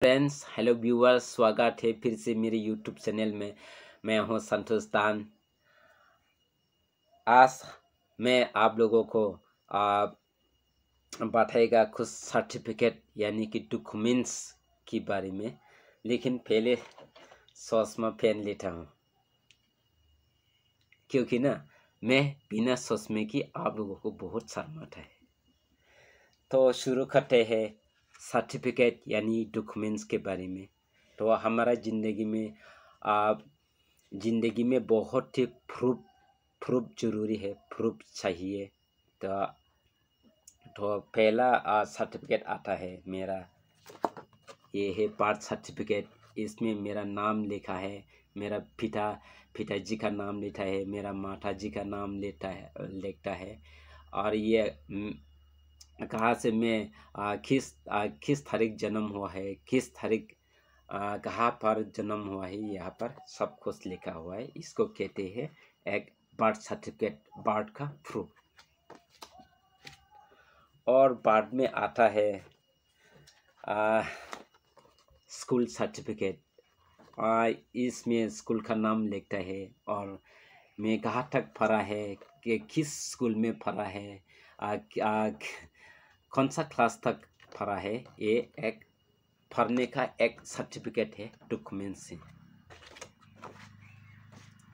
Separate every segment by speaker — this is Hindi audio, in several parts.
Speaker 1: फ्रेंड्स, हेलो व्यूअर्स, स्वागत है फिर से मेरे यूट्यूब चैनल में। मैं हूं संतोष दान। आज मैं आप लोगों को बताएगा कुछ सर्टिफिकेट यानी कि डॉक्यूमेंट्स के बारे में। लेकिन पहले सॉस में पेन लेता हूं, क्योंकि ना मैं बिना सॉस में कि आप लोगों को बहुत शर्म आता है। तो शुरू करते हैं सर्टिफिकेट यानी डॉक्यूमेंट्स के बारे में। तो हमारा ज़िंदगी में बहुत ही प्रूफ जरूरी है, प्रूफ चाहिए। तो पहला सर्टिफिकेट आता है मेरा, ये है बर्थ सर्टिफिकेट। इसमें मेरा नाम लिखा है, मेरा पिताजी का नाम लिखा है, मेरा माता जी का नाम लिखता है। और ये कहाँ से मैं किस तारीख जन्म हुआ है, किस तारीख कहाँ पर जन्म हुआ है, यहाँ पर सब कुछ लिखा हुआ है। इसको कहते हैं एक बर्थ सर्टिफिकेट, बर्थ का प्रूफ। और बाद में आता है स्कूल सर्टिफिकेट। इसमें स्कूल का नाम लिखता है और मैं कहाँ तक पढ़ा है, कि किस स्कूल में पढ़ा है, कौन सा क्लास तक पढ़ा है। ये एक पढ़ने का एक सर्टिफिकेट है, डॉक्यूमेंट से।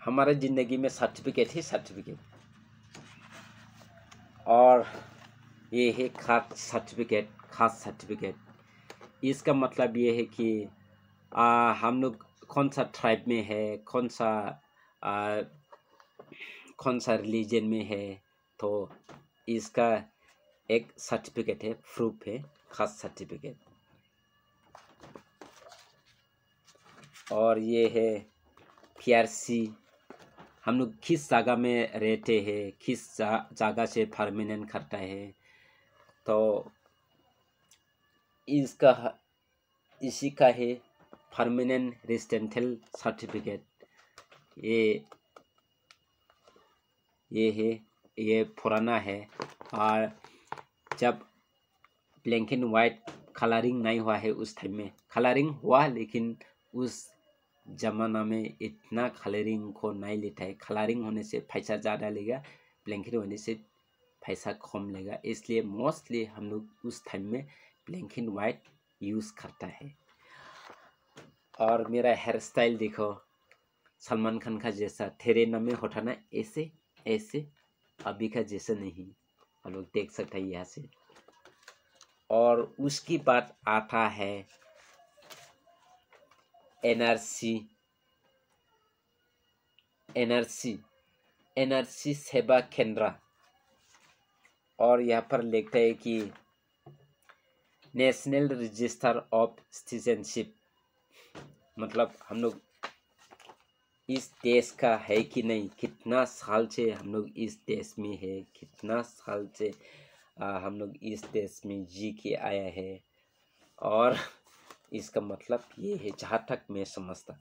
Speaker 1: हमारे ज़िंदगी में सर्टिफिकेट ही सर्टिफिकेट। और ये है खास सर्टिफिकेट। इसका मतलब ये है कि हम लोग कौन सा ट्राइब में है, कौन सा रिलीजन में है, तो इसका एक सर्टिफिकेट है, प्रूफ है, खास सर्टिफिकेट। और ये है PRC। हम लोग किस जगह में रहते हैं, किस जगह से परमानेंट करता है, तो इसी का है परमानेंट रेजिडेंशियल सर्टिफिकेट। ये पुराना है। और जब ब्लैक एंड वाइट कलरिंग नहीं हुआ है, उस टाइम में कलरिंग हुआ, लेकिन उस जमाना में इतना कलरिंग को नहीं लेता है। कलरिंग होने से पैसा ज़्यादा लेगा, ब्लैक एंड होने से पैसा कम लेगा। इसलिए मोस्टली हम लोग उस टाइम में ब्लैक एंड वाइट यूज़ करता है। और मेरा हेयर स्टाइल देखो, सलमान खान का जैसा तेरे नाम में होता ना, ऐसे अभी का जैसा नहीं, हम लोग देख सकते हैं यहाँ से। और उसकी बात आता है NRC सेवा केंद्र। और यहाँ पर लिखता है कि नेशनल रजिस्टर ऑफ सिटीजनशिप। मतलब हम लोग इस देश का है कि नहीं, कितना साल से हम लोग इस देश में है, कितना साल से हम लोग इस देश में जी के आया है। और इसका मतलब ये है, जहाँ तक मैं समझता।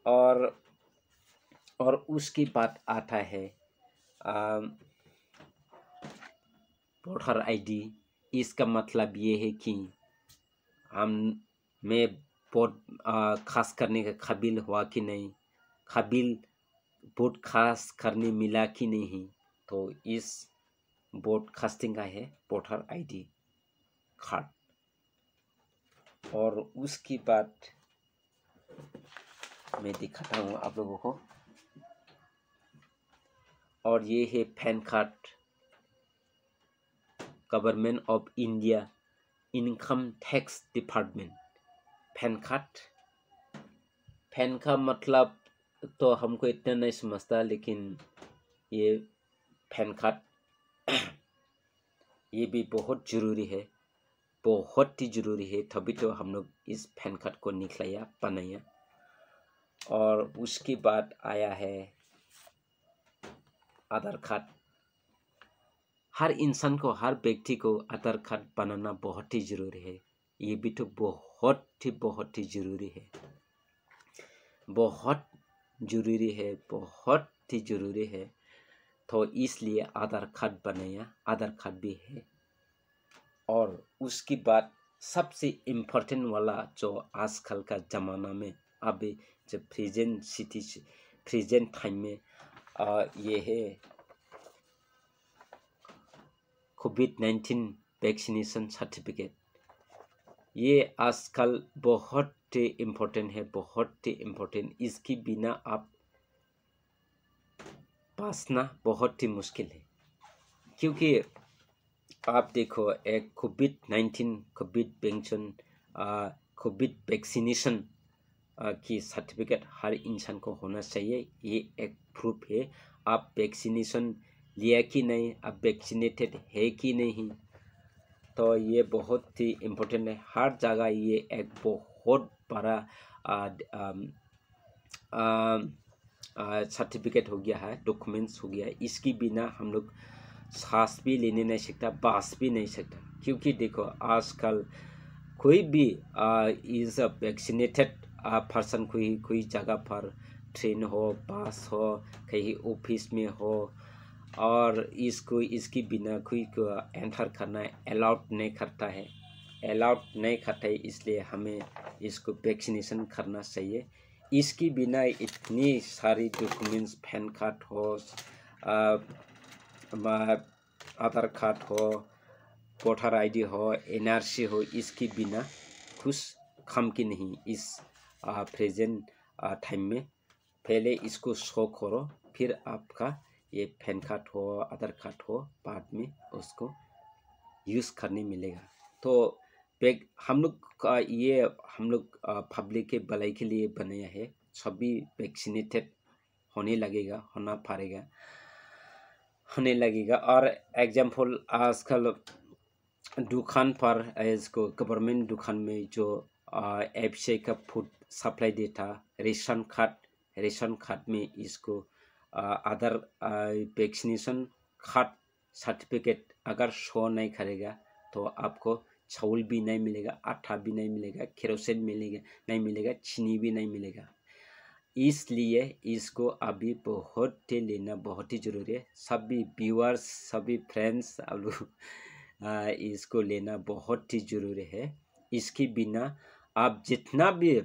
Speaker 1: और उसकी बात आता है वोटर ID। इसका मतलब ये है कि मैं वोट खास करने का काबिल हुआ कि नहीं, वोट खास करने मिला कि नहीं, तो इस वोट कास्टिंग का है वोटर ID कार्ड। और उसकी बात मैं दिखाता हूँ आप लोगों को। और ये है pan card, government of India income tax department. Pan का मतलब तो हमको इतना नहीं समझता, लेकिन ये पैन कार्ड ये भी बहुत ज़रूरी है, बहुत ही ज़रूरी है। तभी तो हम लोग इस पैन कार्ड को बनाया। और उसके बाद आया है आधार कार्ड। हर इंसान को, हर व्यक्ति को आधार कार्ड बनाना बहुत ही ज़रूरी है। ये भी तो बहुत ही ज़रूरी है, बहुत ज़रूरी है। तो इसलिए आधार कार्ड बनाया, आधार कार्ड भी है। और उसके बाद सबसे इम्पोर्टेंट वाला जो आजकल का ज़माना में अभी जो प्रेजेंट टाइम में ये है कोविड-19 वैक्सीनेशन सर्टिफिकेट। ये आजकल बहुत ही इम्पोर्टेंट है, बहुत ही इम्पोर्टेंट। इसके बिना आप बचना बहुत ही मुश्किल है, क्योंकि आप देखो एक कोविड वैक्सीनेशन की सर्टिफिकेट हर इंसान को होना चाहिए। ये एक प्रूफ है आप वैक्सीनेशन लिया कि नहीं, आप वैक्सीनेटेड है कि नहीं। तो ये बहुत ही इम्पोर्टेंट है हर जगह। ये एक बहुत बड़ा सर्टिफिकेट हो गया है, डॉक्यूमेंट्स हो गया है। इसके बिना हम लोग सांस भी लेने नहीं सकता, बच भी नहीं सकता। क्योंकि देखो आजकल कोई भी इज वैक्सीनेटेड पर्सन कोई जगह पर ट्रेन हो, बस हो, कहीं ऑफिस में हो, और इसके बिना कोई को एंटर करना अलाउड नहीं करता है, इसलिए हमें इसको वैक्सीनेशन करना चाहिए। इसके बिना इतनी सारी डॉक्यूमेंट्स, पैन कार्ड हो, आधार कार्ड हो, वोटर आईडी हो, एनआरसी हो, इसके बिना कुछ काम की नहीं इस प्रेजेंट टाइम में। पहले इसको शो करो, फिर आपका ये पैन कार्ड हो, आधार कार्ड हो, बाद में उसको यूज़ करने मिलेगा। तो हम लोग पब्लिक के भलाई के लिए बनाया है। सभी वैक्सीनेटेड होने लगेगा। और एग्जाम्पल आजकल दुकान पर, इसको गवर्नमेंट दुकान में जो एफसीआई का फूड सप्लाई देता, रेशन कार्ड में इसको अदर वैक्सीनेशन कार्ड सर्टिफिकेट अगर शो नहीं करेगा तो आपको चावल भी नहीं मिलेगा, आटा भी नहीं मिलेगा, केरोसिन नहीं मिलेगा, चीनी भी नहीं मिलेगा। इसलिए इसको अभी बहुत ही लेना बहुत ही ज़रूरी है। सभी व्यूअर्स, सभी फ्रेंड्स, इसको लेना बहुत ही ज़रूरी है। इसके बिना आप जितना भी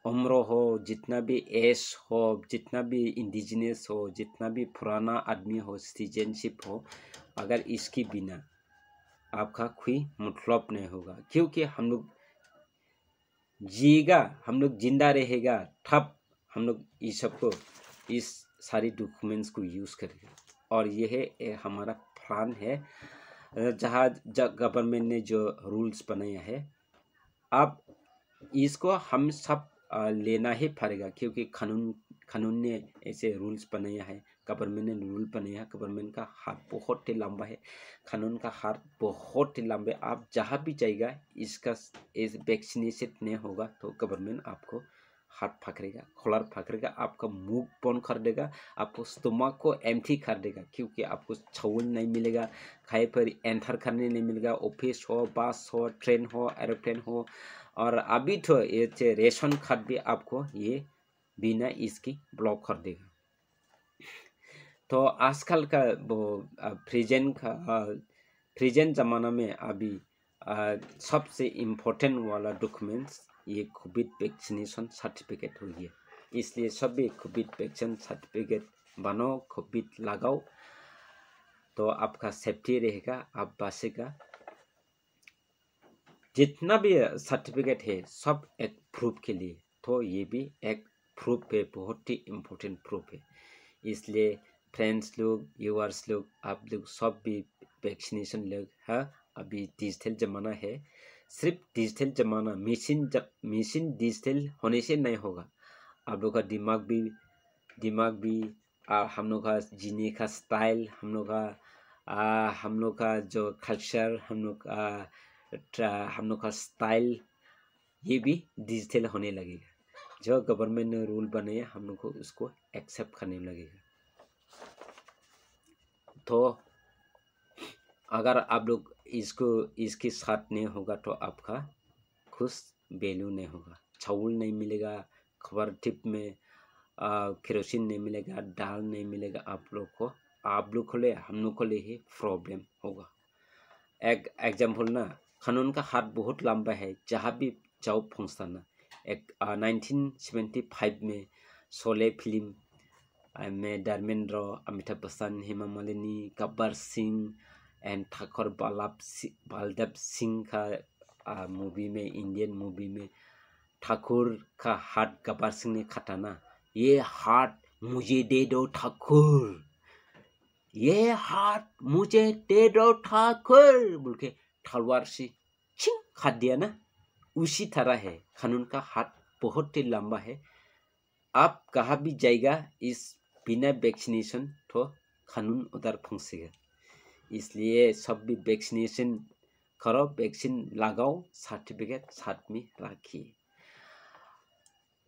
Speaker 1: उम्र हो, जितना भी एज हो, जितना भी इंडिजिनस हो, जितना भी पुराना आदमी हो, सिटीजनशिप हो, अगर इसके बिना आपका कोई मतलब नहीं होगा। क्योंकि हम लोग जिएगा, हम लोग जिंदा रहेगा, तब हम लोग इस सारी डॉक्यूमेंट्स को यूज़ करेंगे। और यह हमारा प्लान है। जहाँ गवर्नमेंट ने जो रूल्स बनाया है, अब इसको हम सब लेना ही पड़ेगा। क्योंकि कानून ने ऐसे रूल्स बनाया है, गवर्नमेंट ने रूल बनाया है। गवर्नमेंट का हाथ बहुत ही लंबा है, कानून का हाथ बहुत ही लंबा है। आप जहाँ भी जाएगा, इस वैक्सीनेशन नहीं होगा तो गवर्नमेंट आपको हाथ पकड़ेगा, कॉलर पकड़ेगा, आपका मुंह बंद कर देगा, आपको स्टमक को एम्प्टी कर देगा। क्योंकि आपको चावल नहीं मिलेगा, कहीं पर एंटर करने नहीं मिलेगा, ऑफिस हो, बस हो, ट्रेन हो, एरोप्लेन हो। और अभी तो ये रेशन कार्ड भी आपको ये बिना इसकी ब्लॉक कर देगा। तो आजकल का वो प्रेजेंट ज़माना में अभी सबसे इम्पोर्टेंट वाला डॉक्यूमेंट्स ये कोविड वैक्सीनेशन सर्टिफिकेट हो गया। इसलिए सभी कोविड वैक्सीन सर्टिफिकेट बनाओ, कोविड लगाओ, तो आपका सेफ्टी रहेगा, आप बचेगा। जितना भी सर्टिफिकेट है सब एक प्रूफ के लिए, तो ये भी एक प्रूफ है, बहुत ही इम्पोर्टेंट प्रूफ है। इसलिए फ्रेंड्स लोग, व्यूअर्स लोग, आप लोग सब भी वैक्सीनेशन लोग है। अभी डिजिटल ज़माना है, सिर्फ डिजिटल ज़माना, मशीन डिजिटल होने से नहीं होगा। आप लोग का दिमाग भी हम लोग का जीने का स्टाइल, हम लोग का जो कल्चर, हम लोग का स्टाइल, ये भी डिजिटल होने लगेगा। जो गवर्नमेंट ने रूल बनाया, हम लोग को उसको एक्सेप्ट करने लगेगा। तो अगर आप लोग इसके साथ नहीं होगा तो आपका कुछ वैल्यू नहीं होगा। चावल नहीं मिलेगा, खबर टिप में केरोसिन नहीं मिलेगा, दाल नहीं मिलेगा। आप लोग को हम लोग को लिए ही प्रॉब्लम होगा। एक एग्जाम्पल ना, कानून का हाथ बहुत लंबा है, जहाँ भी जाओ पहुँचाना। एक 1975 में शोले फिल्म में धर्मेंद्र, अमिताभ बच्चन, हेमा मालिनी, गब्बर सिंह एंड ठाकुर बलदेव सिंह का मूवी में, इंडियन मूवी में ठाकुर का हाथ गब्बर सिंह ने काटा ना, ये हाथ मुझे दे दो ठाकुर, ये हाथ मुझे दे दो ठाकुर बोल के तलवार से छिंग काट दिया ना। उसी तरह है, कानून का हाथ बहुत ही लंबा है। आप कहाँ भी जाएगा, इस बिना वैक्सीनेशन तो कानून उधर पहुंचेगा। इसलिए सब भी वैक्सीनेशन करो, वैक्सीन लगाओ, सर्टिफिकेट साथ में रखिए।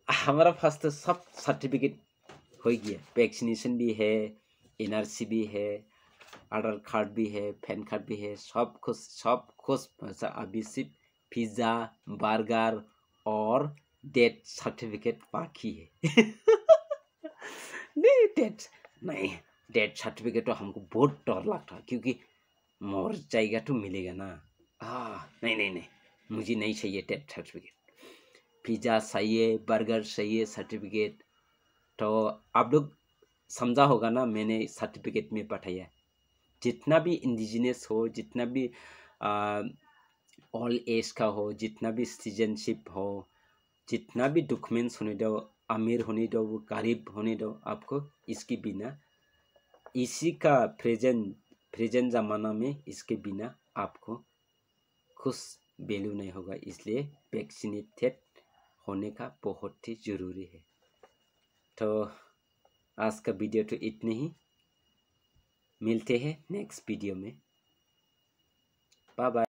Speaker 1: हमारा पास तो सब सर्टिफिकेट हो गया, वैक्सीनेशन भी है, एनआरसी भी है, आधार कार्ड भी है, पैन कार्ड भी है, सब कुछ अभी सिर्फ पिज्जा, बर्गर और डेथ सर्टिफिकेट बाकी है। नहीं, डेथ सर्टिफिकेट तो हमको बहुत डर लगता है, क्योंकि मर जाएगा तो मिलेगा ना। नहीं, मुझे नहीं चाहिए डेथ सर्टिफिकेट। पिज्जा चाहिए, बर्गर चाहिए सर्टिफिकेट। तो आप लोग समझा होगा ना, मैंने सर्टिफिकेट में बताया। जितना भी इंडिजिनस हो, जितना भी ऑल एज का हो, जितना भी सिटीजनशिप हो, जितना भी डॉक्यूमेंट्स होने दो, अमीर होने दो, गरीब होने दो, आपको इसके बिना, इसी का प्रेजेंट ज़माना में इसके बिना आपको कुछ वैल्यू नहीं होगा। इसलिए वैक्सीनेटेड होने का बहुत ही ज़रूरी है। तो आज का वीडियो तो इतने ही, मिलते हैं नेक्स्ट वीडियो में। Bye bye.